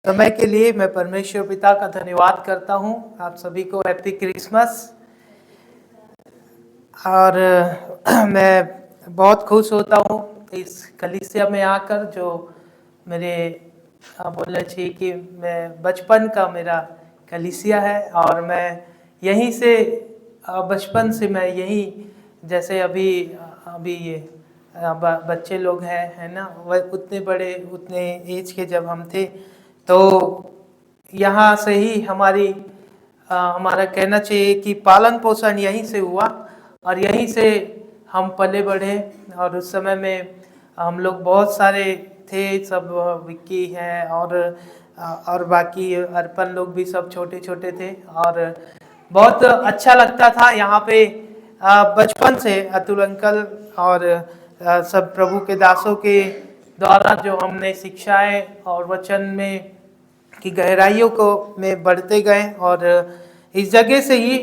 समय के लिए मैं परमेश्वर पिता का धन्यवाद करता हूँ। आप सभी को हैप्पी क्रिसमस। और मैं बहुत खुश होता हूँ इस कलीसिया में आकर, जो मेरे बोलना चाहिए कि मैं बचपन का मेरा कलीसिया है। और मैं यहीं से बचपन से मैं यहीं, जैसे अभी अभी ये बच्चे लोग हैं, है ना, वह उतने बड़े उतने एज के जब हम थे, तो यहाँ से ही हमारा कहना चाहिए कि पालन पोषण यहीं से हुआ और यहीं से हम पले बढ़े। और उस समय में हम लोग बहुत सारे थे, सब विक्की हैं और बाकी अर्पण लोग भी सब छोटे छोटे थे। और बहुत अच्छा लगता था यहाँ पे बचपन से अतुल अंकल और सब प्रभु के दासों के द्वारा जो हमने शिक्षाएं और वचन में की गहराइयों को में बढ़ते गए। और इस जगह से ही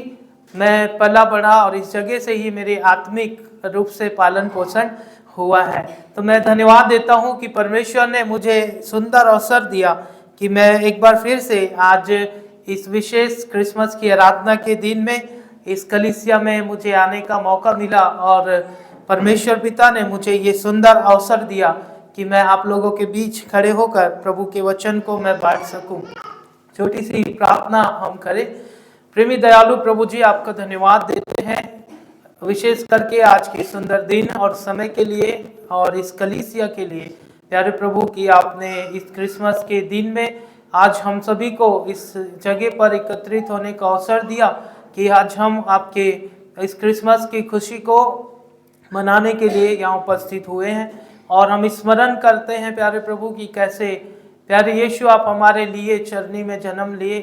मैं पला बढ़ा और इस जगह से ही मेरे आत्मिक रूप से पालन पोषण हुआ है। तो मैं धन्यवाद देता हूं कि परमेश्वर ने मुझे सुंदर अवसर दिया कि मैं एक बार फिर से आज इस विशेष क्रिसमस की आराधना के दिन में इस कलीसिया में मुझे आने का मौका मिला। और परमेश्वर पिता ने मुझे ये सुंदर अवसर दिया कि मैं आप लोगों के बीच खड़े होकर प्रभु के वचन को मैं बांट सकूं। छोटी सी प्रार्थना हम करें। प्रेमी दयालु प्रभु जी, आपका धन्यवाद देते हैं विशेष करके आज के सुंदर दिन और समय के लिए और इस कलीसिया के लिए। प्यारे प्रभु कि आपने इस क्रिसमस के दिन में आज हम सभी को इस जगह पर एकत्रित होने का अवसर दिया कि आज हम आपके इस क्रिसमस की खुशी को मनाने के लिए यहाँ उपस्थित हुए हैं। और हम स्मरण करते हैं प्यारे प्रभु की कैसे प्यारे यीशु आप हमारे लिए चरनी में जन्म लिए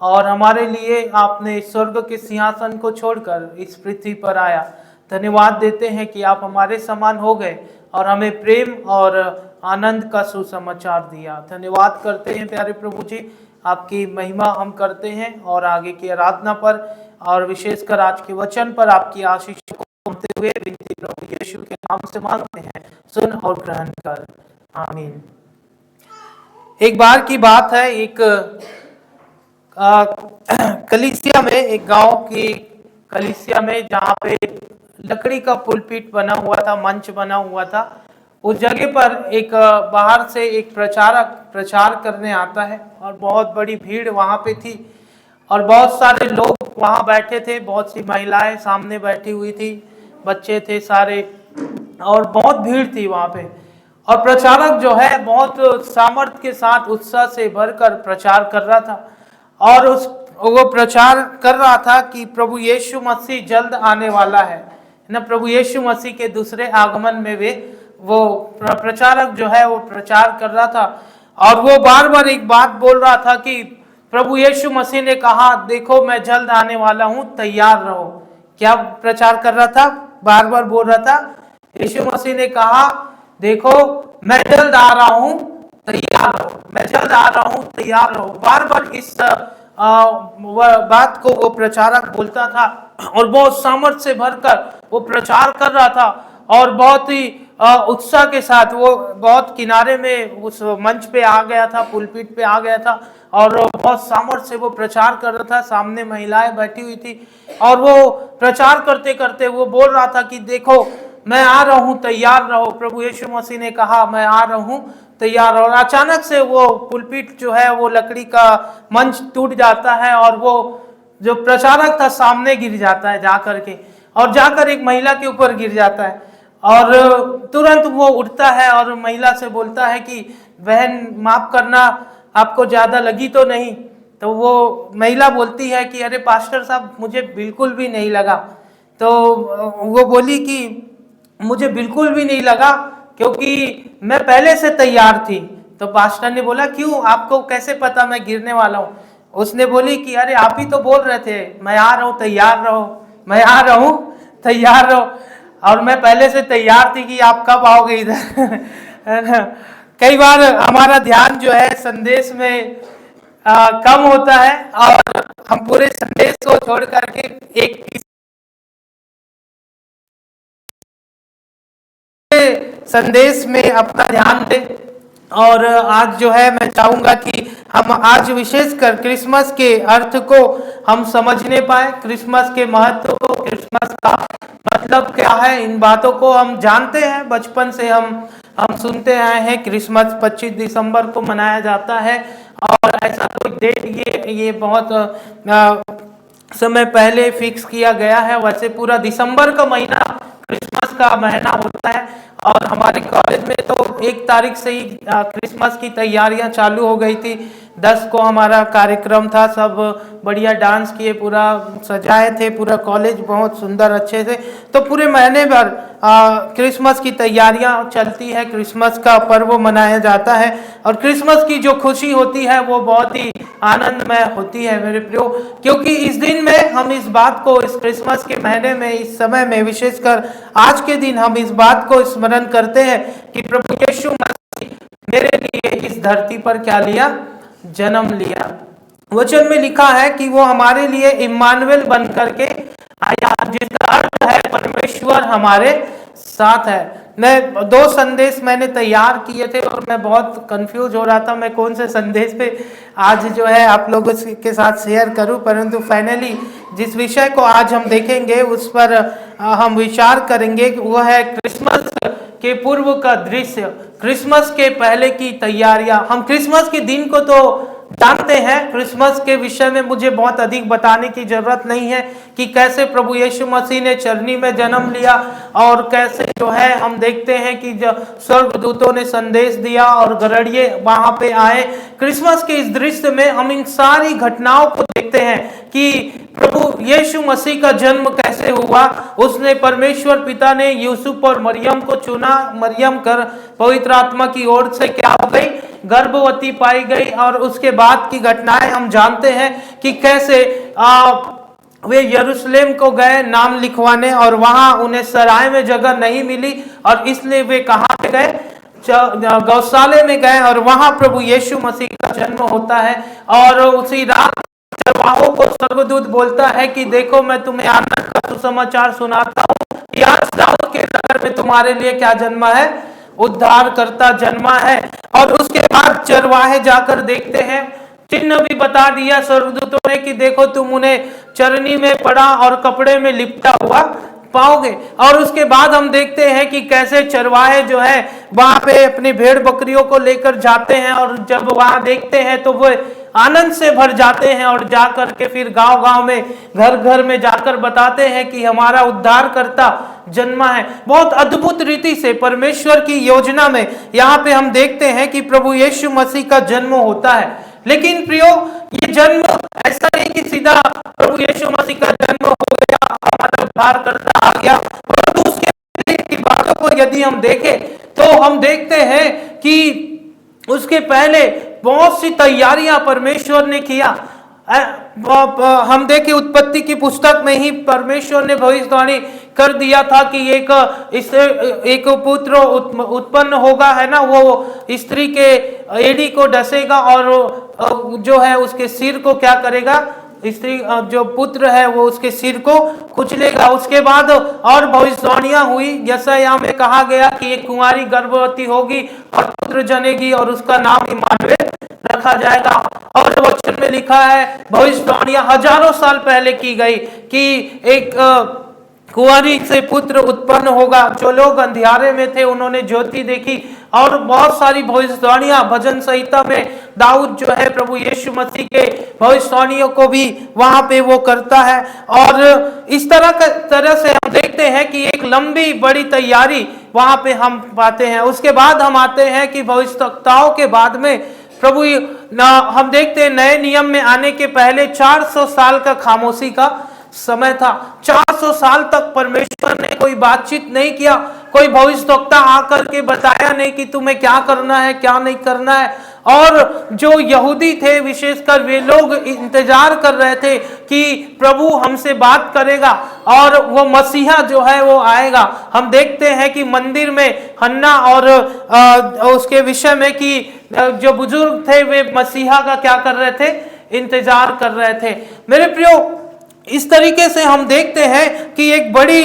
और हमारे लिए आपने स्वर्ग के सिंहासन को छोड़कर इस पृथ्वी पर आया। धन्यवाद देते हैं कि आप हमारे समान हो गए और हमें प्रेम और आनंद का सुसमाचार दिया। धन्यवाद करते हैं प्यारे प्रभु जी, आपकी महिमा हम करते हैं और आगे की आराधना पर और विशेषकर आज के वचन पर आपकी आशीष को मांगते हुए विनती प्रभु यीशु के नाम से मांगते हैं, सुन और ग्रहण कर, आमीन। एक बार की बात है, एक कलीसिया में, एक गांव की कलीसिया में, जहाँ पे लकड़ी का पुलपिट बना हुआ था, मंच बना हुआ था। उस जगह पर एक बाहर से एक प्रचारक प्रचार करने आता है और बहुत बड़ी भीड़ वहाँ पे थी और बहुत सारे लोग वहाँ बैठे थे, बहुत सी महिलाएं सामने बैठी हुई थी, बच्चे थे सारे और बहुत भीड़ थी वहाँ पे। और प्रचारक जो है बहुत सामर्थ्य के साथ उत्साह से भरकर प्रचार कर रहा था और वो प्रचार कर रहा था कि प्रभु यीशु मसीह जल्द आने वाला है ना। प्रभु यीशु मसीह के दूसरे आगमन में वो प्रचारक जो है वो प्रचार कर रहा था और वो बार बार एक बात बोल रहा था कि प्रभु यीशु मसीह ने कहा, देखो मैं जल्द आने वाला हूं, तैयार रहो। क्या प्रचार कर रहा था? बार बार बोल रहा था, यीशु मसीह ने कहा, देखो मैं जल्द आ रहा हूं, तैयार रहो, मैं जल्द आ रहा हूं, तैयार रहो। बार बार इस बात को वो प्रचारक बोलता था और बहुत सामर्थ्य से भरकर वो प्रचार कर रहा था और बहुत ही उत्साह के साथ वो बहुत किनारे में उस मंच पे आ गया था, पुलपिट पे आ गया था और बहुत सामर्थ्य से वो प्रचार कर रहा था। सामने महिलाएं बैठी हुई थी और वो प्रचार करते करते वो बोल रहा था कि देखो मैं आ रहा हूं, तैयार रहो। प्रभु यीशु मसीह ने कहा मैं आ रहा हूं, तैयार रहो। और अचानक से वो पुलपिट जो है वो लकड़ी का मंच टूट जाता है और वो जो प्रचारक था सामने गिर जाता है जाकर के, और जाकर एक महिला के ऊपर गिर जाता है और तुरंत वो उठता है और महिला से बोलता है कि बहन माफ करना, आपको ज्यादा लगी तो नहीं? तो वो महिला बोलती है कि अरे पास्टर साहब मुझे बिल्कुल भी नहीं लगा। तो वो बोली कि मुझे बिल्कुल भी नहीं लगा क्योंकि मैं पहले से तैयार थी। तो पास्टर ने बोला क्यों, आपको कैसे पता मैं गिरने वाला हूँ? उसने बोली कि अरे आप ही तो बोल रहे थे मैं आ रहा हूँ, तैयार रहो, मैं आ रहा हूँ, तैयार रहो। और मैं पहले से तैयार थी कि आप कब आओगे इधर। है ना? कई बार हमारा ध्यान जो है संदेश में कम होता है और हम पूरे संदेश को छोड़ करके एक संदेश में अपना ध्यान दें। और आज जो है मैं चाहूँगा कि हम आज विशेषकर क्रिसमस के अर्थ को हम समझने पाए, क्रिसमस के महत्व को, क्रिसमस का मतलब क्या है, इन बातों को हम जानते हैं। बचपन से हम सुनते आए हैं क्रिसमस 25 दिसंबर को मनाया जाता है, और ऐसा कोई डेट ये बहुत समय पहले फिक्स किया गया है। वैसे पूरा दिसंबर का महीना क्रिसमस का महीना होता है, और हमारे कॉलेज में तो 1 तारीख से ही क्रिसमस की तैयारियां चालू हो गई थी। 10 को हमारा कार्यक्रम था, सब बढ़िया डांस किए, पूरा सजाए थे, पूरा कॉलेज बहुत सुंदर अच्छे से। तो पूरे महीने भर क्रिसमस की तैयारियां चलती है, क्रिसमस का पर्व मनाया जाता है, और क्रिसमस की जो खुशी होती है वो बहुत ही आनंदमय होती है मेरे प्रियो। क्योंकि इस दिन में हम इस बात को, इस क्रिसमस के महीने में, इस समय में, विशेषकर आज के दिन हम इस बात को स्मरण करते हैं कि प्रभु यीशु मसीह मेरे लिए इस धरती पर क्या लिया, जन्म लिया। वचन में लिखा है कि वो हमारे लिए इम्मानुएल बन करके आया, जिसका अर्थ है परमेश्वर हमारे साथ है। मैं 2 संदेश मैंने तैयार किए थे, और मैं बहुत कंफ्यूज हो रहा था मैं कौन से संदेश पे आज जो है आप लोगों के साथ शेयर करूं, परंतु फाइनली जिस विषय को आज हम देखेंगे उस पर हम विचार करेंगे, वो है क्रिसमस के पूर्व का दृश्य, क्रिसमस के पहले की तैयारियां। हम क्रिसमस के दिन को तो जानते हैं, क्रिसमस के विषय में मुझे बहुत अधिक बताने की जरूरत नहीं है कि कैसे प्रभु यीशु मसीह ने चरनी में जन्म लिया, और कैसे जो है हम देखते हैं कि स्वर्गदूतों ने संदेश दिया और गरड़िए वहां पे आए। क्रिसमस के इस दृश्य में हम इन सारी घटनाओं को देखते हैं कि प्रभु यीशु मसीह का जन्म कैसे हुआ। उसने, परमेश्वर पिता ने यूसुफ और मरियम को चुना, मरियम कर पवित्र आत्मा की ओर से क्या हो गई, गर्भवती पाई गई, और उसके बाद की घटनाएं हम जानते हैं कि कैसे वे यरूशलेम को गए नाम लिखवाने, और वहां उन्हें सराय में जगह नहीं मिली, और इसलिए वे कहां पे गए, गौशाले में गए, और वहां प्रभु यीशु मसीह का जन्म होता है। और उसी रात चरवाहों को स्वर्गदूत बोलता है कि देखो मैं तुम्हें आनंद का सुसमाचार सुनाता हूँ कि आज दाऊद के नगर में तुम्हारे लिए क्या जन्मा है, उद्धार करता जन्मा है। और उसके बाद चरवाहे जाकर देखते हैं, चिन्ह भी बता दिया स्वर्गदूतों ने कि देखो तुम उन्हें चरनी में पड़ा और कपड़े में लिपटा हुआ पाओगे। और उसके बाद हम देखते हैं कि कैसे चरवाहे जो है वहां पे अपनी भेड़ बकरियों को लेकर जाते हैं, और जब वहां देखते हैं तो वो आनंद से भर जाते हैं, और जाकर के फिर गांव गांव में, घर घर में जाकर बताते हैं कि हमारा उद्धार करता जन्मा है। बहुत अद्भुत रीति से परमेश्वर की योजना में यहाँ पे हम देखते हैं कि प्रभु यीशु मसीह का जन्म होता है। लेकिन प्रियो, ये जन्म ऐसा नहीं कि सीधा प्रभु यीशु मसीह का जन्म हो गया, हमारा उद्धार करता आ गया, परंतु उसके की बातों को यदि हम देखें तो हम देखते हैं कि उसके पहले बहुत सी तैयारियां परमेश्वर ने किया। हम देखें उत्पत्ति की पुस्तक में ही परमेश्वर ने भविष्यवाणी कर दिया था कि एक पुत्र उत्पन्न होगा, है ना, वो स्त्री के एड़ी को डसेगा और जो है उसके सिर को क्या करेगा, स्त्री जो पुत्र है वो उसके सिर को कुचलेगा। उसके बाद और भविष्यवाणियां हुई, यशायाह में कहा गया कि एक कुंवारी गर्भवती होगी और पुत्र जनेगी और उसका नाम इम्मानुएल रखा जाएगा। और वचन में लिखा है, भविष्यवाणियां हजारों साल पहले की गई कि एक कुंवारी से पुत्र उत्पन्न होगा। जो लोग अंधियारे में थे उन्होंने ज्योति देखी, और बहुत सारी भविष्यवाणियां भजन संहिता में दाऊद जो है प्रभु यीशु मसीह के भविष्यवाणियों को भी वहां पे वो करता है। और इस तरह से हम देखते हैं कि एक लंबी बड़ी तैयारी वहां पे हम पाते हैं। उसके बाद हम आते हैं कि भविष्यवक्ताओं के बाद में प्रभु हम देखते हैं नए नियम में आने के पहले 400 साल का खामोशी का समय था। 400 साल तक परमेश्वर ने कोई बातचीत नहीं किया, कोई भविष्यवक्ता आकर के बताया नहीं कि तुम्हें क्या करना है क्या नहीं करना है। और जो यहूदी थे विशेषकर, वे लोग इंतजार कर रहे थे कि प्रभु हमसे बात करेगा और वो मसीहा जो है वो आएगा। हम देखते हैं कि मंदिर में हन्ना और उसके विषय में कि जो बुजुर्ग थे वे मसीहा का क्या कर रहे थे, इंतजार कर रहे थे। मेरे प्रियो, इस तरीके से हम देखते हैं कि एक बड़ी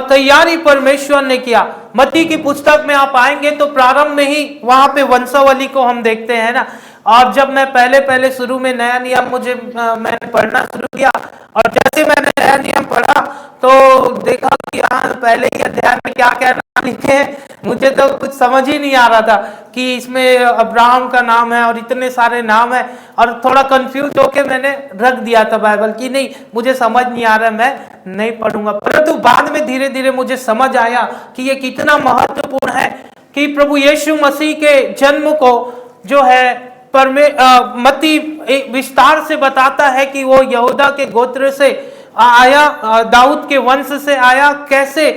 तैयारी परमेश्वर ने किया। मत्ती की पुस्तक में आप आएंगे तो प्रारंभ में ही वहां पे वंशावली को हम देखते हैं ना। और जब मैं पहले शुरू में नया नियम मैंने पढ़ना शुरू किया, और जैसे मैंने नया नियम पढ़ा तो देखा कि यहाँ पहले ही अध्याय में क्या क्या नाम लिखे हैं। मुझे तो कुछ समझ ही नहीं आ रहा था कि इसमें अब्राहम का नाम है और इतने सारे नाम है, और थोड़ा कंफ्यूज होके मैंने रख दिया था बाइबल की, नहीं मुझे समझ नहीं आ रहा, मैं नहीं पढ़ूंगा। परंतु बाद में धीरे धीरे मुझे समझ आया कि ये कितना महत्वपूर्ण है कि प्रभु यीशु मसीह के जन्म को जो है मत्ती विस्तार से बताता है कि वो यहूदा के गोत्र से आया, दाऊद के वंश से आया। कैसे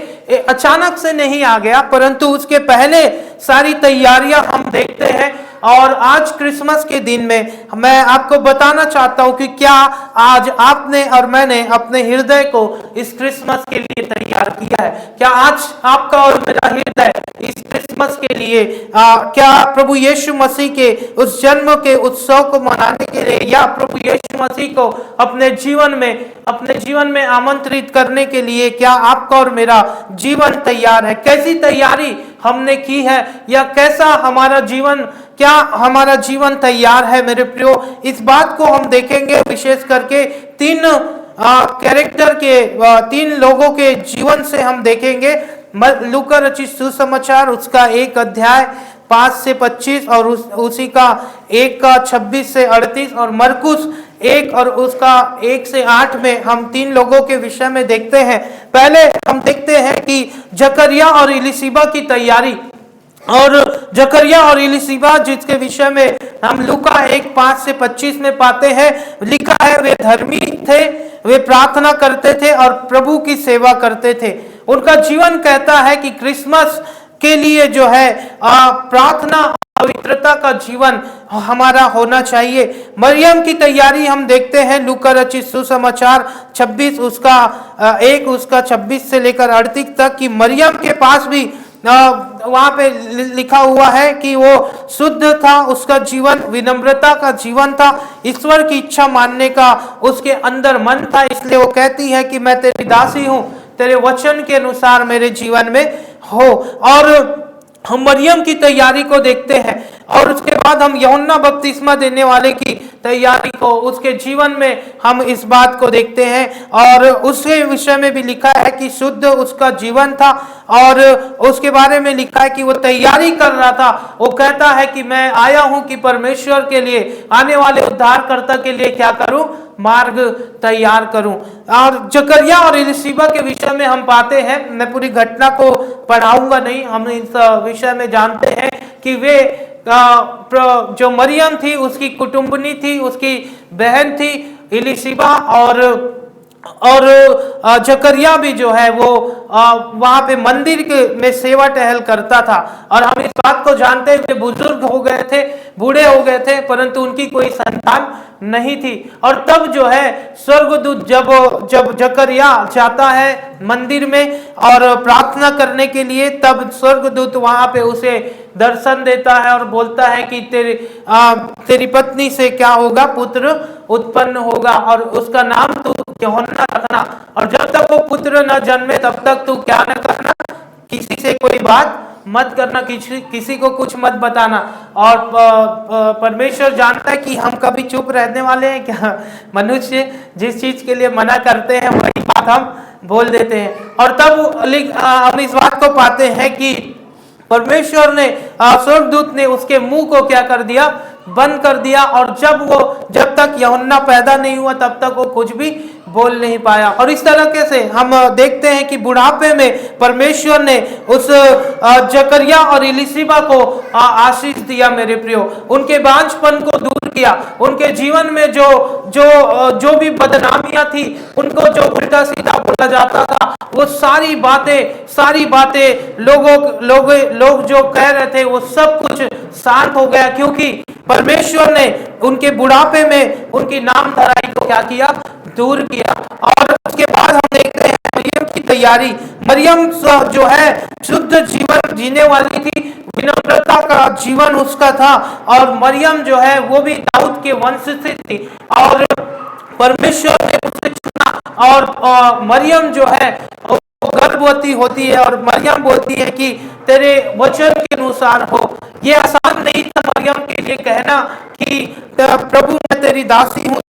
अचानक से नहीं आ गया, परंतु उसके पहले सारी तैयारियां हम देखते हैं। और आज क्रिसमस के दिन में मैं आपको बताना चाहता हूं कि क्या आज आपने और मैंने अपने हृदय को इस क्रिसमस के लिए तैयार किया है? क्या आज आपका और मेरा हृदय इस क्रिसमस के लिए क्या प्रभु यीशु मसीह के उस जन्म के उत्सव को मनाने के लिए, या प्रभु यीशु मसीह को अपने जीवन में आमंत्रित करने के लिए क्या आपका और मेरा जीवन तैयार है? कैसी तैयारी हमने की है, या कैसा क्या हमारा जीवन तैयार है मेरे प्रियो? इस बात को हम देखेंगे विशेष करके तीन लोगों के जीवन से हम देखेंगे। लूका रचित सुसमाचार उसका 1 अध्याय 5 से 25 और उसी का 1 का 26 से 38, और मरकुस 1 और उसका 1 से 8 में हम 3 लोगों के विषय में देखते हैं। पहले हम देखते हैं कि जकरिया और इलिशिबा की तैयारी। और जकरिया और इलिशिबा जिसके विषय में हम लूका 1 5 से 25 में पाते हैं, लिखा है वे धर्मी थे, वे प्रार्थना करते थे और प्रभु की सेवा करते थे। उनका जीवन कहता है कि क्रिसमस के लिए जो है प्रार्थना, पवित्रता का जीवन हमारा होना चाहिए। मरियम की तैयारी हम देखते हैं लूका रचित सुसमाचार 26 उसका 1 उसका 26 से लेकर 38 तक कि मरियम के पास भी वहां पे लिखा हुआ है कि वो शुद्ध था, उसका जीवन विनम्रता का जीवन था, ईश्वर की इच्छा मानने का उसके अंदर मन था। इसलिए वो कहती है कि मैं तेरी दासी हूं, तेरे वचन के अनुसार मेरे जीवन में हो। और हम मरियम की तैयारी को देखते हैं, और उसके बाद हम यूहन्ना बपतिस्मा देने वाले की तैयारी को, उसके जीवन में हम इस बात को देखते हैं। और उसके विषय में भी लिखा है कि शुद्ध उसका जीवन था, और उसके बारे में लिखा है कि वो तैयारी कर रहा था। वो कहता है कि मैं आया हूं कि परमेश्वर के लिए, आने वाले उद्धारकर्ता के लिए क्या करूं? मार्ग तैयार करूं। और जकरिया और इलिशिबा के विषय में हम पाते हैं, मैं पूरी घटना को पढ़ाऊंगा नहीं, हम इस विषय में जानते हैं कि वे जो मरियम थी उसकी कुटुंबनी थी, उसकी बहन थी इलिशिबा, और जकरिया भी जो है वो वहां पे मंदिर में सेवा टहल करता था। और हम इस बात को जानते हैं कि बुजुर्ग हो गए थे, बूढ़े हो गए थे, परंतु उनकी कोई संतान नहीं थी। और तब जो है स्वर्गदूत जब जकरिया जाता है मंदिर में और प्रार्थना करने के लिए, तब स्वर्गदूत वहां पे उसे दर्शन देता है और बोलता है कि तेरी पत्नी से क्या होगा? पुत्र उत्पन्न होगा, और उसका नाम तू यूहन्ना रखना, और जब तक वो पुत्र न जन्मे तब तक तू क्या न करना? किसी से कोई बात मत करना, किसी को कुछ मत बताना। और परमेश्वर जानता है कि हम कभी चुप रहने वाले हैं क्या? मनुष्य जिस चीज के लिए मना करते हैं वही बात हम बोल देते हैं। और तब हम इस बात को पाते हैं कि परमेश्वर ने, स्वर्गदूत ने उसके मुंह को क्या कर दिया? बंद कर दिया। और जब तक यूहन्ना पैदा नहीं हुआ तब तक वो कुछ भी बोल नहीं पाया। और इस तरीके से हम देखते हैं कि बुढ़ापे में परमेश्वर ने उस जकरिया और इलिशिबा को आशीष दिया मेरे प्रियो, उनके बांझपन को दूर किया, उनके जीवन में जो भी बदनामियां थी, उनको जो उल्टा सीधा बोला जाता था, वो सारी बातें लोग जो कह रहे थे वो सब कुछ शांत हो गया, क्योंकि परमेश्वर ने उनके बुढ़ापे में उनकी नाम धराई को क्या किया? दूर किया। और उसके बाद हम देखते हैं मरियम की तैयारी। मरियम जो है शुद्ध जीवन जीने वाली थी, विनम्रता का जीवन उसका था, और मरियम जो है वो भी दाऊद के वंश से थी, और परमेश्वर ने उसे चुना और मरियम जो है वो गर्भवती होती है और मरियम बोलती है कि तेरे वचन के अनुसार हो। ये आसान नहीं था मरियम के लिए कहना कि प्रभु मैं तेरी दासी हूँ,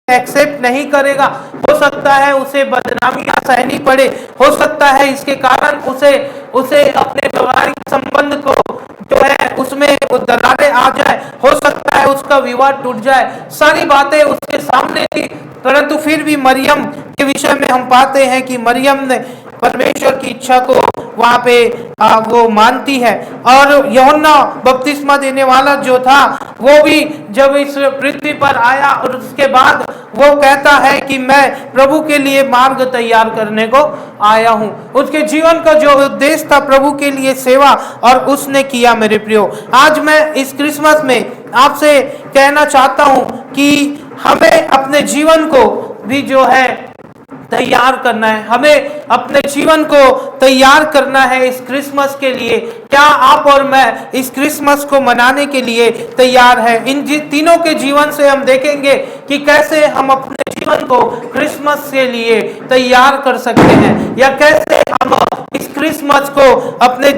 एक्सेप्ट नहीं करेगा। हो सकता है उसे बदनामियां सहनी पड़े, हो सकता है इसके कारण उसे उसे अपने वैवाहिक संबंध को जो है उसमें दरारें आ जाए, हो सकता है उसका विवाह टूट जाए। सारी बातें उसके सामने थी, परंतु फिर भी मरियम के विषय में हम पाते हैं कि मरियम ने परमेश्वर की इच्छा को वहां पे वो मानती है। और यूहन्ना बपतिस्मा देने वाला जो था वो भी जब इस पृथ्वी पर आया और उसके बाद वो कहता है कि मैं प्रभु के लिए मार्ग तैयार करने को आया हूं। उसके जीवन का जो उद्देश्य था प्रभु के लिए सेवा, और उसने किया। मेरे प्रियो, आज मैं इस क्रिसमस में आपसे कहना चाहता हूं कि हमें अपने जीवन को भी जो है तैयार करना है, हमें अपने जीवन को तैयार करना है इस क्रिसमस के लिए। क्या आप और मैं इस क्रिसमस को मनाने के लिए तैयार है? इन तीनों के जीवन से हम देखेंगे कि कैसे हम अपने जीवन को क्रिसमस के लिए तैयार कर सकते हैं, या कैसे हम इस क्रिसमस को अपने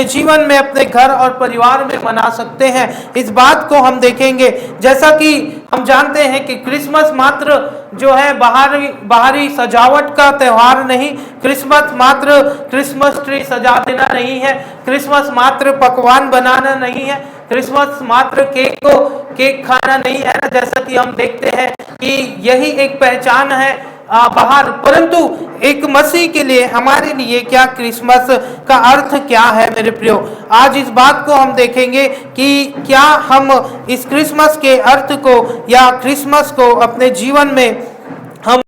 जीवन में, अपने घर और परिवार में मना सकते हैं। इस बात को हम देखेंगे। जैसा कि हम जानते हैं कि क्रिसमस मात्र जो है बाहरी सजावट का त्योहार नहीं, क्रिसमस मात्र क्रिसमस ट्री सजा देना नहीं है, क्रिसमस मात्र पकवान बनाना नहीं है, क्रिसमस मात्र केक खाना नहीं है ना, जैसा कि हम देखते हैं कि यही एक पहचान है बाहर। परंतु एक मसीह के लिए, हमारे लिए क्या क्रिसमस का अर्थ क्या है? मेरे प्रियो, आज इस बात को हम देखेंगे कि क्या हम इस क्रिसमस के अर्थ को या क्रिसमस को अपने जीवन में हम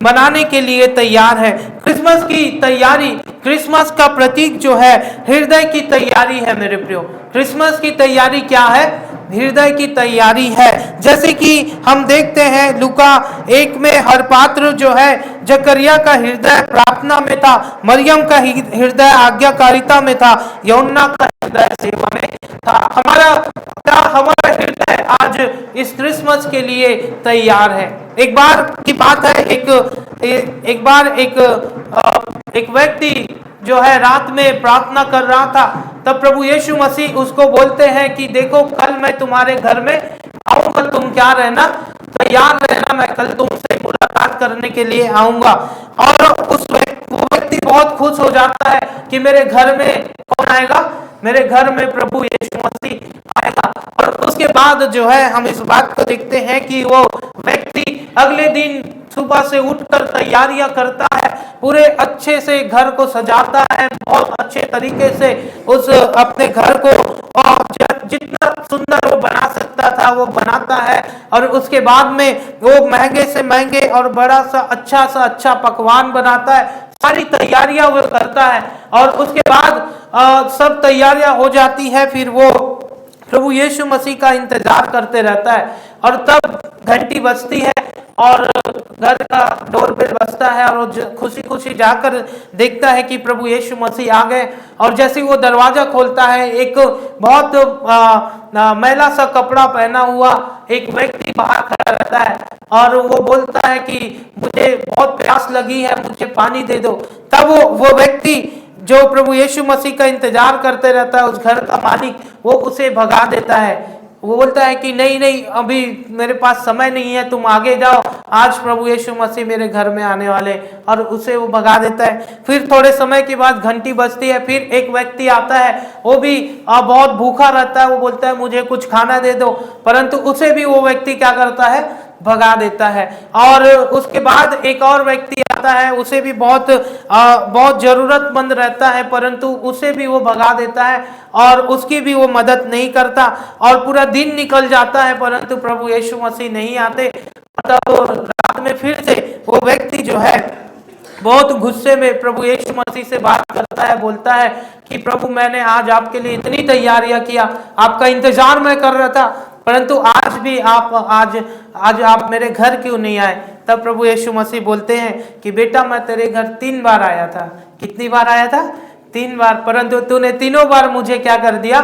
मनाने के लिए तैयार है। क्रिसमस की तैयारी, क्रिसमस का प्रतीक जो है हृदय की तैयारी है। मेरे प्रियो, क्रिसमस की तैयारी क्या है? हृदय की तैयारी है। जैसे कि हम देखते हैं लूका 1 में हर पात्र जो है, जकरिया का हृदय प्रार्थना में था, मरियम का हृदय आज्ञाकारिता में था, यूहन्ना का हृदय सेवा में था। हमारा हृदय आज इस क्रिसमस के लिए तैयार है? एक बार की बात है, एक व्यक्ति जो है रात में प्रार्थना कर रहा था, तब प्रभु यीशु मसीह उसको बोलते हैं कि देखो कल मैं तुम्हारे घर में आऊंगा, तुम क्या रहना, तैयार रहना, मैं कल तुमसे मुलाकात करने के लिए आऊंगा। और वो व्यक्ति बहुत खुश हो जाता है कि मेरे घर में कौन आएगा? मेरे घर में प्रभु यीशु मसीह आएगा। और उसके बाद जो है हम इस बात को देखते हैं कि वो व्यक्ति अगले दिन सुबह से उठकर तैयारियां करता है, पूरे अच्छे से घर को सजाता है, बहुत अच्छे तरीके से उस अपने घर को और जितना सुंदर वो बना सकता था वो बनाता है। और उसके बाद में वो महंगे से महंगे और बड़ा सा अच्छा पकवान बनाता है, सारी तैयारियां वो करता है। और उसके बाद सब तैयारियां हो जाती है, फिर वो प्रभु यीशु मसीह का इंतजार करते रहता है। और तब घंटी बजती है और घर का डोरबेल बजता है, और वो खुशी खुशी जाकर देखता है कि प्रभु यीशु मसीह आ गए। और जैसे ही वो दरवाजा खोलता है, एक बहुत मैला सा कपड़ा पहना हुआ एक व्यक्ति बाहर खड़ा रहता है, और वो बोलता है कि मुझे बहुत प्यास लगी है, मुझे पानी दे दो। तब वो व्यक्ति जो प्रभु यीशु मसीह का इंतजार करते रहता है, उस घर का मालिक, वो उसे भगा देता है। वो बोलता है कि नहीं, अभी मेरे पास समय नहीं है, तुम आगे जाओ, आज प्रभु यीशु मसीह मेरे घर में आने वाले, और उसे वो भगा देता है। फिर थोड़े समय के बाद घंटी बजती है, फिर एक व्यक्ति आता है, वो भी बहुत भूखा रहता है, वो बोलता है मुझे कुछ खाना दे दो, परंतु उसे भी वो व्यक्ति क्या करता है? भगा देता है। और उसके बाद एक और व्यक्ति आता है, उसे भी बहुत जरूरतमंद रहता है, परंतु उसे भी वो भगा देता है और उसकी भी वो मदद नहीं करता। और पूरा दिन निकल जाता है, परंतु प्रभु यीशु मसीह नहीं आते। तब रात में फिर से वो व्यक्ति जो है बहुत गुस्से में प्रभु यीशु मसीह से बात करता है, बोलता है कि प्रभु मैंने आज आपके लिए इतनी तैयारियां किया, आपका इंतजार मैं कर रहा था, परंतु आज भी आज आप मेरे घर क्यों नहीं आए? तब प्रभु यीशु मसीह बोलते हैं कि बेटा मैं तेरे घर 3 बार आया था। कितनी बार आया था? 3 बार, परंतु तूने तीनों बार मुझे क्या कर दिया?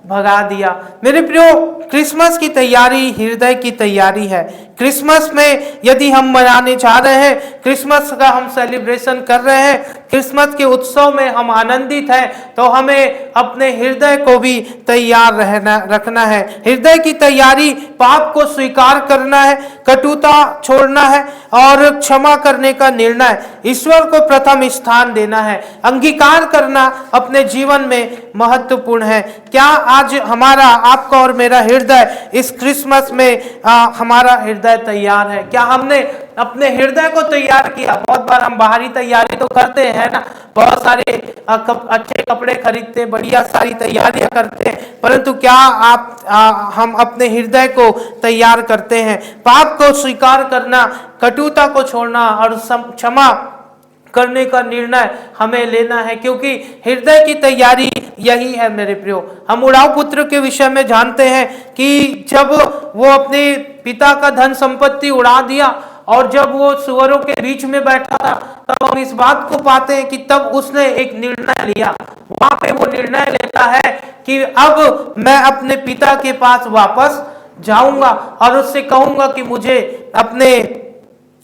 भगा दिया। मेरे प्रियो, क्रिसमस की तैयारी हृदय की तैयारी है। क्रिसमस में यदि हम मनाने जा रहे हैं, क्रिसमस का हम सेलिब्रेशन कर रहे हैं, क्रिसमस के उत्सव में हम आनंदित हैं, तो हमें अपने हृदय को भी तैयार रखना है। हृदय की तैयारी पाप को स्वीकार करना है, कटुता छोड़ना है और क्षमा करने का निर्णय, ईश्वर को प्रथम स्थान देना है, अंगीकार करना अपने जीवन में महत्वपूर्ण है। क्या आज हमारा, आपका और मेरा हृदय इस क्रिसमस में हमारा हृदय तैयार है? क्या हमने अपने हृदय को तैयार किया? बहुत बार हम बाहरी तैयारी तो करते हैं ना, बहुत सारे अच्छे कपड़े खरीदते हैं, बढ़िया सारी तैयारियां करते हैं, परंतु क्या हम अपने हृदय को तैयार करते हैं? पाप को स्वीकार करना, कटुता को छोड़ना और क्षमा करने का निर्णय हमें लेना है, क्योंकि हृदय की तैयारी यही है। मेरे प्रियो, हम उड़ाऊ पुत्र के विषय में जानते हैं कि जब वो अपने पिता का धन संपत्ति उड़ा दिया और जब वो सुअरों के बीच में बैठा था, तब हम इस बात को पाते हैं कि तब उसने एक निर्णय लिया। वहां पे वो निर्णय लेता है कि अब मैं अपने पिता के पास वापस जाऊंगा और उससे कहूंगा कि मुझे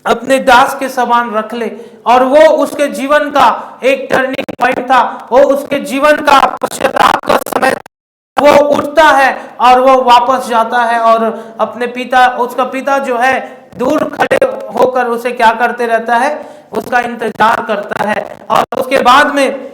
अपने दास के समान रख ले। और वो उसके जीवन का एक टर्निंग पॉइंट था, वो उसके जीवन का पश्चाताप का समय। वो उठता है और वो वापस जाता है और अपने पिता, उसका पिता जो है दूर खड़े होकर उसे क्या करते रहता है, उसका इंतजार करता है और उसके बाद में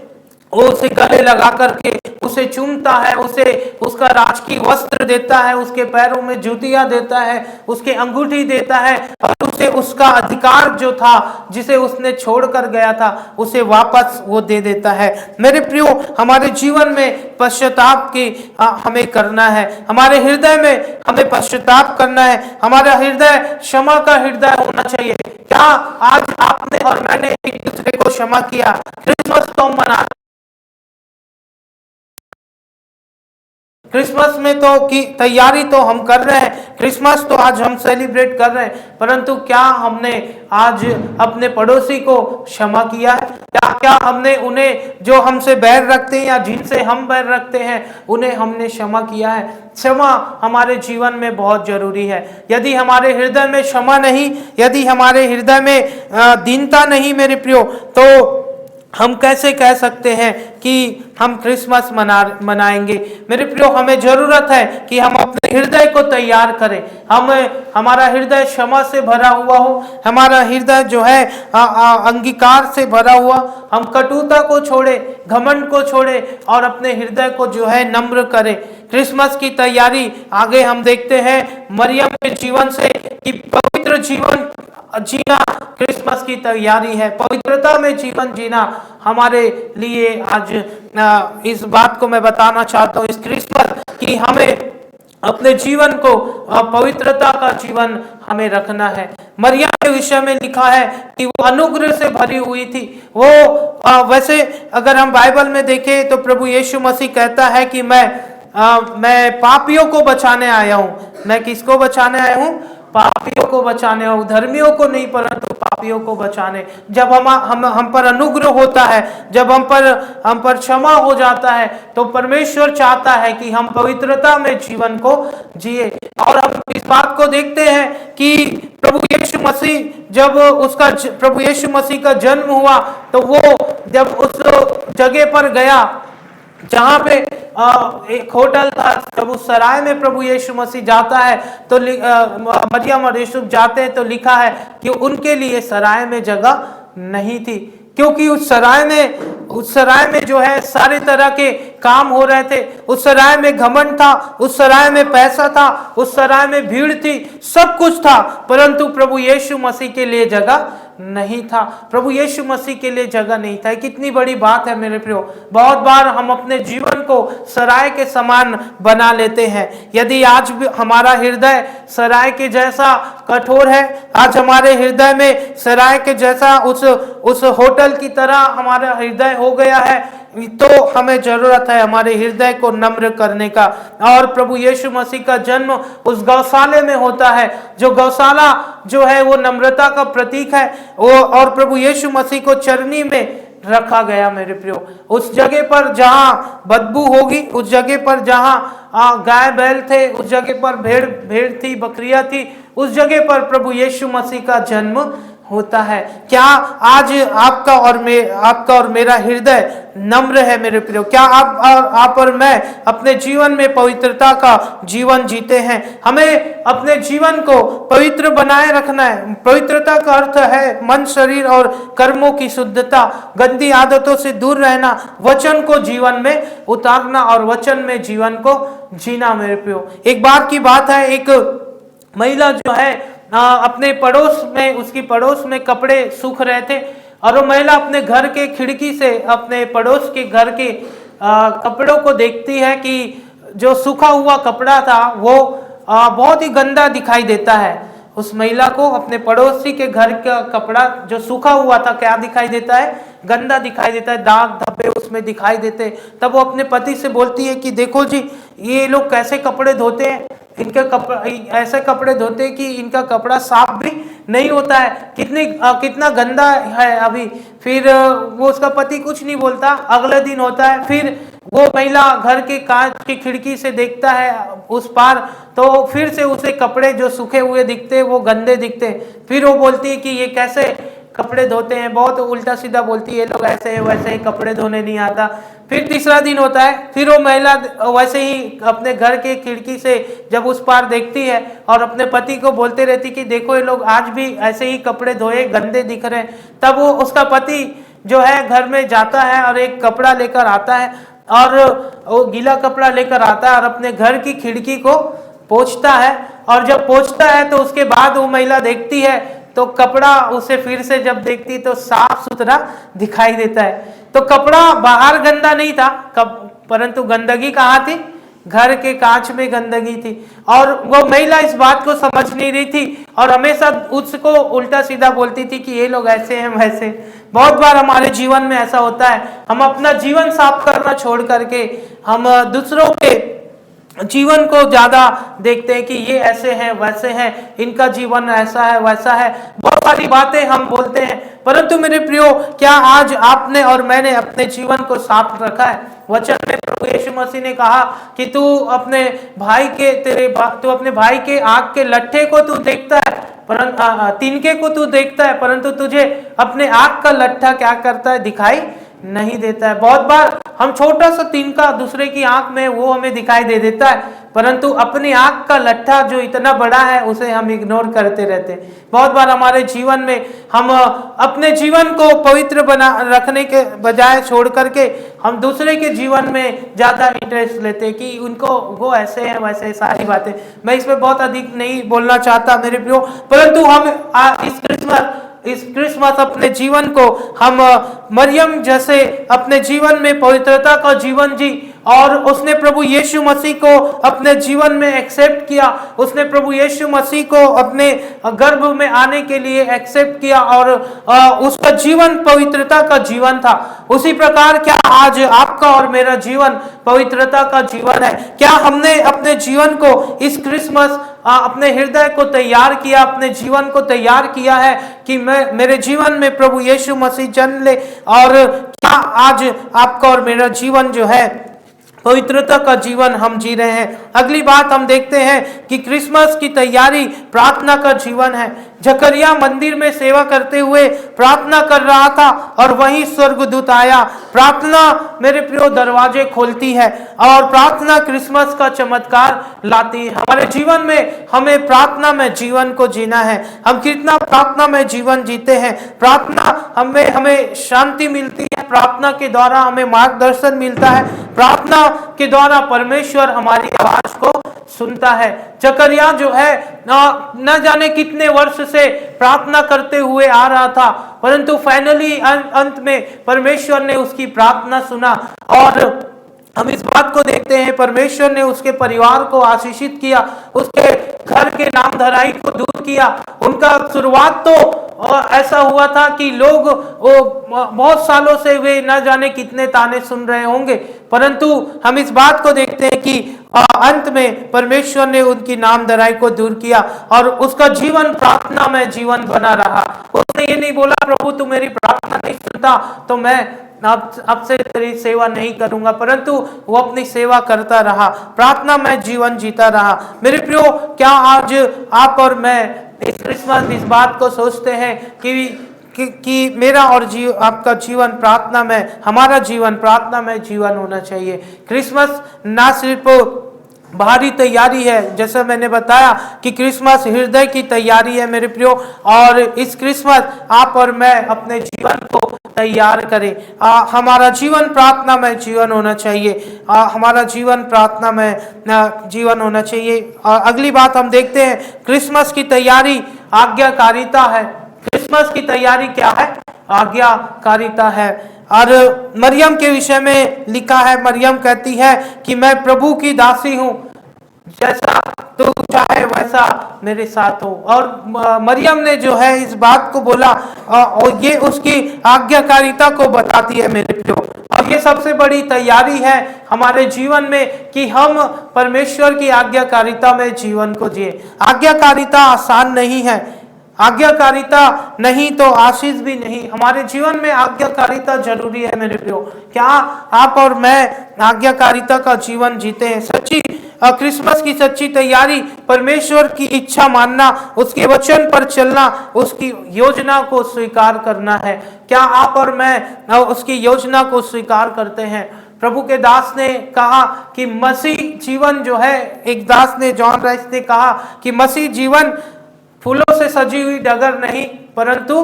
वो उसे गले लगा करके उसे चूमता है, उसे उसका राजकीय वस्त्र देता है, उसके पैरों में जूतियां देता है, उसके अंगूठी देता है और उसे उसका अधिकार जो था, जिसे उसने छोड़कर गया था, उसे वापस वो दे देता है। मेरे प्रियो, हमारे जीवन में पश्चाताप की हमें करना है, हमारे हृदय में हमें पश्चाताप करना है, हमारा हृदय क्षमा का हृदय होना चाहिए। क्या आज आपने और मैंने एक दूसरे को क्षमा किया? क्रिसमस तो मना, क्रिसमस में तो की तैयारी तो हम कर रहे हैं, क्रिसमस तो आज हम सेलिब्रेट कर रहे हैं, परंतु क्या हमने आज अपने पड़ोसी को क्षमा किया है? क्या हमने उन्हें, जो हमसे बैर रखते हैं या जिनसे हम बैर रखते हैं, उन्हें हमने क्षमा किया है? क्षमा हमारे जीवन में बहुत जरूरी है। यदि हमारे हृदय में क्षमा नहीं, यदि हमारे हृदय में दीनता नहीं मेरे प्रियो, तो हम कैसे कह सकते हैं कि हम क्रिसमस मनाएंगे? मेरे प्रियो, हमें जरूरत है कि हम अपने हृदय को तैयार करें। हमारा हृदय क्षमा से भरा हुआ हो, हमारा हृदय जो है अंगीकार से भरा हुआ, हम कटुता को छोड़े, घमंड को छोड़े और अपने हृदय को जो है नम्र करें। क्रिसमस की तैयारी आगे हम देखते हैं मरियम के जीवन से कि पवित्र जीवन जीना क्रिसमस की तैयारी है, पवित्रता में जीवन जीना हमारे लिए आज इस बात को मैं बताना चाहता हूँ इस क्रिसमस की, हमें अपने जीवन को पवित्रता का जीवन हमें रखना है। मरियम के विषय में लिखा है कि वो अनुग्रह से भरी हुई थी। वो वैसे अगर हम बाइबल में देखें तो प्रभु यीशु मसीह कहता है कि मैं पापियों को बचाने आया हूँ। मैं किसको बचाने आया हूँ? पापियों को बचाने, हो धर्मियों को नहीं परंतु पापियों को बचाने। जब हम पर अनुग्रह होता है, जब हम पर क्षमा हो जाता है, तो परमेश्वर चाहता है कि हम पवित्रता में जीवन को जिए। और हम इस बात को देखते हैं कि प्रभु यीशु मसीह का जन्म हुआ, तो वो जब उस जगह पर गया जहां पे एक होटल था, जब उस सराय में प्रभु यीशु मसीह जाता है तो मरियम और यूसुफ जाते हैं, तो लिखा है कि उनके लिए सराय में जगह नहीं थी, क्योंकि उस सराय में जो है सारे तरह के काम हो रहे थे। उस सराय में घमंड था, उस सराय में पैसा था, उस सराय में भीड़ थी, सब कुछ था, परंतु प्रभु यीशु मसीह के लिए जगह नहीं था। प्रभु यीशु मसीह के लिए जगह नहीं था। कितनी बड़ी बात है मेरे प्रियो। बहुत बार हम अपने जीवन को सराय के समान बना लेते हैं। यदि आज भी हमारा हृदय सराय के जैसा कठोर है, आज हमारे हृदय में सराय के जैसा उस होटल की तरह हमारा हृदय हो गया है, तो हमें जरूरत है हमारे हृदय को नम्र करने का। और प्रभु यीशु मसीह का जन्म उस गौशाले में होता है, जो गौशाला जो है वो नम्रता का प्रतीक है। और प्रभु यीशु मसीह को चरनी में रखा गया मेरे प्रियो। उस जगह पर जहाँ बदबू होगी, उस जगह पर जहाँ गाय बैल थे, उस जगह पर भेड़ भेड़ थी, बकरियां थी, उस जगह पर प्रभु यीशु मसीह का जन्म होता है। क्या आज आपका और मेरा हृदय नम्र है मेरे प्रियो? क्या आप और मैं अपने जीवन में पवित्रता का जीवन जीते हैं? हमें अपने जीवन को पवित्र बनाए रखना है। पवित्रता का अर्थ है मन, शरीर और कर्मों की शुद्धता, गंदी आदतों से दूर रहना, वचन को जीवन में उतारना और वचन में जीवन को जीना मेरे प्रियो। एक बार की बात है, एक महिला जो है अपने पड़ोस में, उसकी पड़ोस में कपड़े सूख रहे थे और वो महिला अपने घर के खिड़की से अपने पड़ोस के घर के कपड़ों को देखती है कि जो सूखा हुआ कपड़ा था वो बहुत ही गंदा दिखाई देता है। उस महिला को अपने पड़ोसी के घर का कपड़ा जो सूखा हुआ था क्या दिखाई देता है? गंदा दिखाई देता है, दाग धब्बे उसमें दिखाई देते। तब वो अपने पति से बोलती है कि देखो जी, ये लोग कैसे कपड़े धोते हैं, इनके ऐसे कपड़े धोते कि इनका कपड़ा साफ भी नहीं होता है, कितना गंदा है अभी। फिर वो उसका पति कुछ नहीं बोलता। अगले दिन होता है, फिर वो महिला घर के कांच की खिड़की से देखता है उस पार, तो फिर से उसे कपड़े जो सूखे हुए दिखते वो गंदे दिखते। फिर वो बोलती है कि ये कैसे कपड़े धोते हैं, बहुत उल्टा सीधा बोलती है, ये लोग ऐसे है वैसे ही, कपड़े धोने नहीं आता। फिर तीसरा दिन होता है, फिर वो महिला वैसे ही अपने घर के खिड़की से जब उस पार देखती है और अपने पति को बोलते रहती कि देखो ये लोग आज भी ऐसे ही कपड़े धोए गंदे दिख रहे हैं। तब वो उसका पति जो है घर में जाता है और एक कपड़ा लेकर आता है और वो गीला कपड़ा लेकर आता है और अपने घर की खिड़की को पोंछता है। और जब पोंछता है तो उसके बाद वो महिला देखती है तो कपड़ा उसे फिर से जब देखती तो साफ सुथरा दिखाई देता है। तो कपड़ा बाहर गंदा नहीं था, परंतु गंदगी कहाँ थी? घर के कांच में गंदगी थी। और वो महिला इस बात को समझ नहीं रही थी और हमेशा उसको उल्टा सीधा बोलती थी कि ये लोग ऐसे हैं वैसे। बहुत बार हमारे जीवन में ऐसा होता है, हम अपना जीवन साफ करना छोड़ करके हम दूसरों के जीवन को ज्यादा देखते हैं कि ये ऐसे हैं वैसे हैं, इनका जीवन ऐसा है वैसा है, बहुत सारी बातें हम बोलते हैं। परंतु मेरे प्रियो, क्या आज आपने और मैंने अपने जीवन को साफ रखा है? वचन में प्रभु यीशु मसीह ने कहा कि तू अपने भाई के आंख के लट्ठे को तू देखता है, परंतु तिनके को तू देखता है, परंतु तुझे अपने आंख का लट्ठा क्या करता है? दिखाई नहीं देता है। बहुत बार हम छोटा सा तिनका दूसरे की आंख में वो हमें दिखाई दे देता है, परंतु अपनी आंख का लट्ठा जो इतना बड़ा है उसे हम इग्नोर करते रहते हैं। बहुत बार हमारे जीवन में हम अपने जीवन को पवित्र बना रखने के बजाय छोड़ करके हम दूसरे के जीवन में ज्यादा इंटरेस्ट लेते हैं कि उनको वो ऐसे हैं वैसे, सारी बातें। मैं इसमें बहुत अधिक नहीं बोलना चाहता मेरे प्रियो, परंतु हम इस क्रिसमस अपने जीवन को हम मरियम जैसे अपने जीवन में पवित्रता का जीवन जी, और उसने प्रभु यीशु मसीह को अपने जीवन में एक्सेप्ट किया। उसने प्रभु यीशु मसीह को अपने गर्भ में आने के लिए एक्सेप्ट किया और उसका जीवन पवित्रता का जीवन था। उसी प्रकार क्या आज आपका और मेरा जीवन पवित्रता का जीवन है? क्या हमने अपने जीवन को इस क्रिसमस अपने हृदय को तैयार किया, अपने जीवन को तैयार किया है कि मेरे जीवन में प्रभु यीशु मसीह जन्म ले? और क्या आज आपका और मेरा जीवन जो है पवित्रता का जीवन हम जी रहे हैं? अगली बात हम देखते हैं कि क्रिसमस की तैयारी प्रार्थना का जीवन है। जकरिया मंदिर में सेवा करते हुए प्रार्थना कर रहा था और वहीं स्वर्गदूत आया। प्रार्थना मेरे प्रियो दरवाजे खोलती है और प्रार्थना क्रिसमस का चमत्कार लाती है। हमारे जीवन में हमें प्रार्थना में जीवन को जीना है। हम कितना प्रार्थना में जीवन जीते हैं, प्रार्थना हमें शांति मिलती है, प्रार्थना के द्वारा हमें मार्गदर्शन मिलता है, प्रार्थना के द्वारा परमेश्वर हमारी आवाज को सुनता है। जकरिया जो है न जाने कितने वर्ष से प्रार्थना करते हुए आ रहा था, परंतु फाइनली अंत में परमेश्वर ने उसकी प्रार्थना सुना और हम इस बात को देखते हैं परमेश्वर ने उसके परिवार को आशीषित किया, उसके घर के नाम धराई को दूर किया। उनका शुरुआत तो ऐसा हुआ था कि लोग बहुत सालों से वे न जाने कितने ताने सुन रहे होंगे, परंतु हम इस बात को देखते हैं कि अंत में परमेश्वर ने उनकी नामधराई को दूर किया और उसका जीवन प्रार्थना में जीवन बना रहा। उसने ये नहीं बोला प्रभु तू मेरी प्रार्थना नहीं सुनता तो मैं अब से तेरी सेवा नहीं करूंगा, परंतु वो अपनी सेवा करता रहा, प्रार्थना में जीवन जीता रहा। मेरे प्रियो, क्या आज आप और मैं इस क्रिसमस इस बात को सोचते हैं कि मेरा और आपका जीवन प्रार्थना में, हमारा जीवन प्रार्थना में जीवन होना चाहिए। क्रिसमस ना सिर्फ बाहरी तैयारी है, जैसा मैंने बताया कि क्रिसमस हृदय की तैयारी है मेरे प्रियो, और इस क्रिसमस आप और मैं अपने जीवन को तैयार करें। हमारा जीवन प्रार्थना में जीवन होना चाहिए, हमारा जीवन प्रार्थना में जीवन होना चाहिए। अगली बात हम देखते हैं, क्रिसमस की तैयारी आज्ञाकारिता है। क्रिसमस की तैयारी क्या है? आज्ञाकारिता है। और मरियम के विषय में लिखा है, मरियम कहती है कि मैं प्रभु की दासी हूँ, जैसा तू चाहे वैसा मेरे साथ हो। और मरियम ने जो है इस बात को बोला और ये उसकी आज्ञाकारिता को बताती है मेरे प्रियो। और ये सबसे बड़ी तैयारी है हमारे जीवन में कि हम परमेश्वर की आज्ञाकारिता में जीवन को जिए। आज्ञाकारिता आसान नहीं है, आज्ञाकारिता नहीं तो आशीष भी नहीं। हमारे जीवन में आज्ञाकारिता जरूरी है मेरे प्रियो। क्या आप और मैं आज्ञाकारिता का जीवन जीते हैं? सच्ची क्रिसमस की सच्ची तैयारी परमेश्वर की इच्छा मानना, उसके वचन पर चलना, उसकी योजना को स्वीकार करना है। क्या आप और मैं उसकी योजना को स्वीकार करते हैं? प्रभु के दास ने कहा कि मसीह जीवन जो है, एक दास ने, जॉन राइस ने कहा कि मसीह जीवन फूलों से सजी हुई डगर नहीं परंतु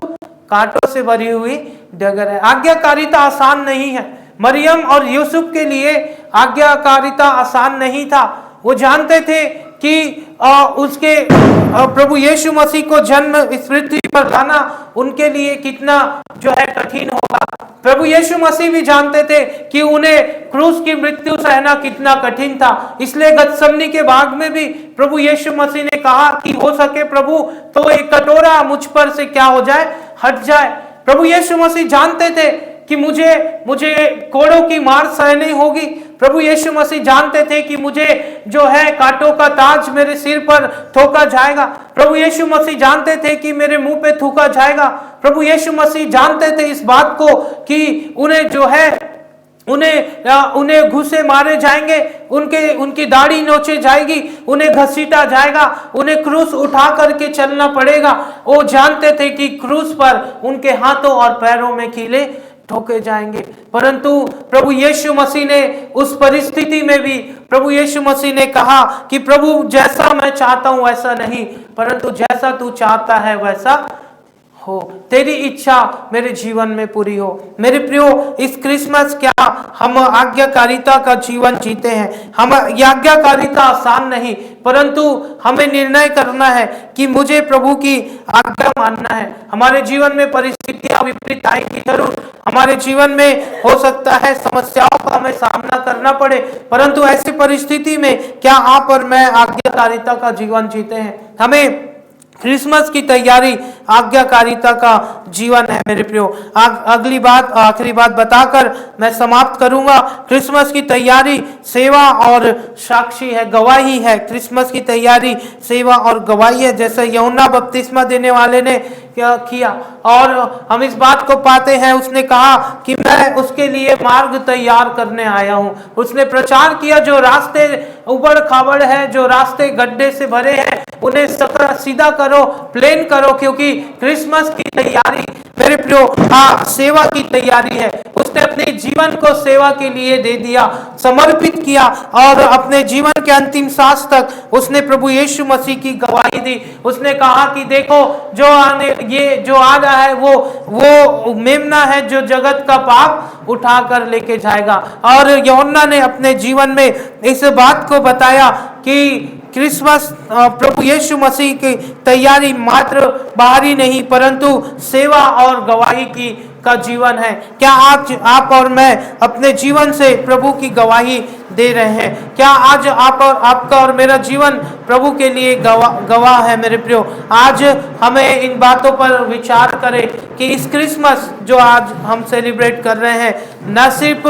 कांटों से भरी हुई डगर है। आज्ञाकारिता आसान नहीं है। मरियम और यूसुफ के लिए आज्ञाकारिता आसान नहीं था। वो जानते थे कि उसके प्रभु यीशु मसीह को जन्म इस पृथ्वी पर लाना उनके लिए कितना जो है कठिन होगा। प्रभु यीशु मसीह भी जानते थे कि उन्हें क्रूस की मृत्यु सहना कितना कठिन था। इसलिए गतसमनी के बाग में भी प्रभु यीशु मसीह ने कहा कि हो सके प्रभु तो एक कटोरा मुझ पर से क्या हो जाए, हट जाए। प्रभु यीशु मसीह जानते थे कि मुझे कोड़ों की मार सहनी होगी। प्रभु यीशु मसीह जानते थे कि मुझे जो है कांटों का ताज मेरे सिर पर ठोका जाएगा। प्रभु यीशु मसीह जानते थे कि मेरे मुंह पे थूका जाएगा। प्रभु यीशु मसीह जानते थे इस बात को कि उन्हें जो है उन्हें घूसे मारे जाएंगे, उनकी दाढ़ी नोचे जाएगी, उन्हें घसीटा जाएगा, उन्हें क्रूस उठा करके चलना पड़ेगा। वो जानते थे कि क्रूस पर उनके हाथों और पैरों में कीले ठोके जाएंगे। परंतु प्रभु यीशु मसीह ने उस परिस्थिति में भी प्रभु यीशु मसीह ने कहा कि प्रभु जैसा मैं चाहता हूं वैसा नहीं, परंतु जैसा तू चाहता है वैसा हो, तेरी इच्छा मेरे जीवन में पूरी हो। मेरे प्रियो, इस क्रिसमस क्या हम आज्ञाकारिता का जीवन जीते हैं। हम आज्ञाकारिता आसान नहीं, परंतु हमें निर्णय करना है कि मुझे प्रभु की आज्ञा मानना है। हमारे जीवन में परिस्थितियां विपरीत आएंगी जरूर, हमारे जीवन में हो सकता है समस्याओं का हमें सामना करना पड़े, परंतु ऐसी परिस्थिति में क्या आप और मैं आज्ञाकारिता का जीवन जीते हैं? हमें क्रिसमस की तैयारी आज्ञाकारिता का जीवन है मेरे प्रियो। अगली बात, आखिरी बात बताकर मैं समाप्त करूंगा। क्रिसमस की तैयारी सेवा और साक्षी है, गवाही है। क्रिसमस की तैयारी सेवा और गवाही है, जैसे यूहन्ना बपतिस्मा देने वाले ने क्या किया, और हम इस बात को पाते हैं, उसने कहा कि मैं उसके लिए मार्ग तैयार करने आया हूं। उसने प्रचार किया जो रास्ते उबड़ खाबड़ है, जो रास्ते गड्ढे से भरे हैं, उन्हें सीधा करो, प्लेन करो, क्योंकि क्रिसमस की तैयारी मेरे प्रियो सेवा की तैयारी है। उसने अपने जीवन को सेवा के लिए दे दिया, समर्पित किया, और अपने जीवन के अंतिम सांस तक उसने प्रभु यीशु मसीह की गवाही दी। उसने कहा कि देखो जो आ रहा है वो मेमना है जो जगत का पाप उठा कर लेके जाएगा। और यूहन्ना ने अपने जीवन में इस बात को बताया कि क्रिसमस प्रभु यीशु मसीह की तैयारी मात्र बाहरी नहीं परंतु सेवा और गवाही का जीवन है। क्या आज आप और मैं अपने जीवन से प्रभु की गवाही दे रहे हैं? क्या आज आपका और मेरा जीवन प्रभु के लिए गवाह है? मेरे प्रियो, आज हमें इन बातों पर विचार करें कि इस क्रिसमस जो आज हम सेलिब्रेट कर रहे हैं, न सिर्फ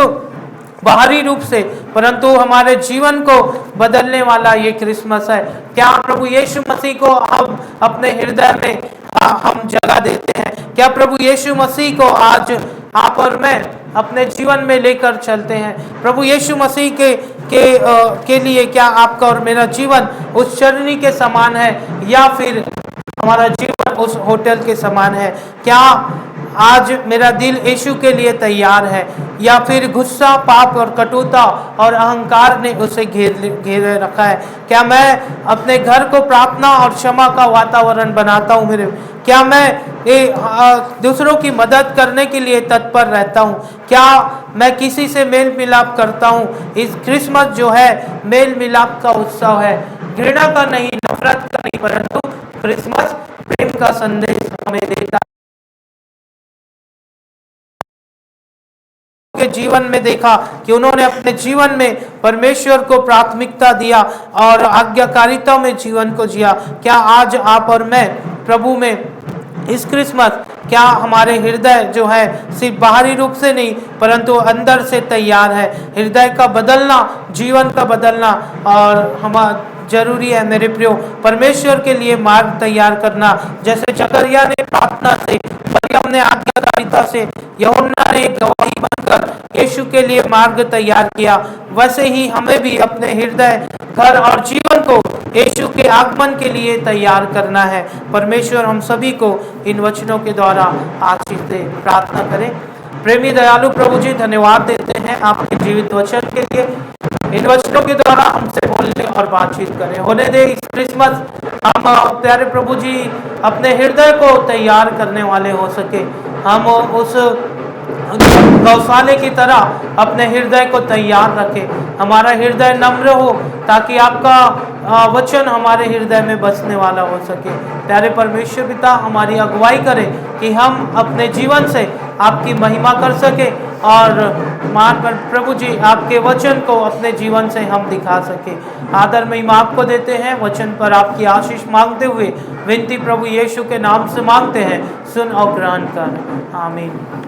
बाहरी रूप से, परंतु हमारे जीवन को बदलने वाला ये क्रिसमस है। क्या प्रभु यीशु मसीह को हम अपने हृदय में हम जगह देते हैं? क्या प्रभु यीशु मसीह को आज आप और मैं अपने जीवन में लेकर चलते हैं? प्रभु यीशु मसीह के लिए क्या आपका और मेरा जीवन उस चरनी के समान है, या फिर हमारा जीवन उस होटल के समान है? क्या आज मेरा दिल यीशु के लिए तैयार है, या फिर गुस्सा, पाप और कटुता और अहंकार ने उसे घेरे रखा है? क्या मैं अपने घर को प्रार्थना और क्षमा का वातावरण बनाता हूँ मेरे? क्या मैं दूसरों की मदद करने के लिए तत्पर रहता हूँ? क्या मैं किसी से मेल मिलाप करता हूँ? इस क्रिसमस जो है मेल मिलाप का उत्सव है, घृणा का नहीं, नफरत का नहीं, परंतु क्रिसमस प्रेम का संदेश हमें देता है। के जीवन में देखा कि उन्होंने अपने जीवन में परमेश्वर को प्राथमिकता दिया और आज्ञाकारिता में जीवन को जिया। क्या आज आप और मैं प्रभु में इस क्रिसमस, क्या हमारे हृदय जो है सिर्फ बाहरी रूप से नहीं परंतु अंदर से तैयार है? हृदय का बदलना, जीवन का बदलना और हमारा जरूरी है मेरे प्रियो, परमेश्वर के लिए मार्ग तैयार करना। जैसे जकरिया ने प्रार्थना से, मरियम ने आज्ञाकारिता से, यूहन्ना ने गवाही बनकर यीशु के लिए मार्ग तैयार किया, वैसे ही हमें भी अपने हृदय, घर और जीवन को यीशु के आगमन के लिए तैयार करना है। परमेश्वर हम सभी को इन वचनों के द्वारा आशीष दे। प्रार्थना करें। प्रेमी दयालु प्रभु जी, धन्यवाद देते हैं आपके जीवित वचन के लिए। इन वचनों के द्वारा हमसे बोलने और बातचीत करें। होने दे इस क्रिसमस हम प्यारे प्रभु जी अपने हृदय को तैयार करने वाले हो सके। हम उस गौशाले की तरह अपने हृदय को तैयार रखें, हमारा हृदय नम्र हो ताकि आपका वचन हमारे हृदय में बसने वाला हो सके। प्यारे परमेश्वर पिता, हमारी अगुवाई करें कि हम अपने जीवन से आपकी महिमा कर सके और मान पर प्रभु जी आपके वचन को अपने जीवन से हम दिखा सके। आदर महिमा आपको देते हैं, वचन पर आपकी आशीष मांगते हुए विनती प्रभु यीशु के नाम से मांगते हैं, सुन और ग्रहण कर। आमीन।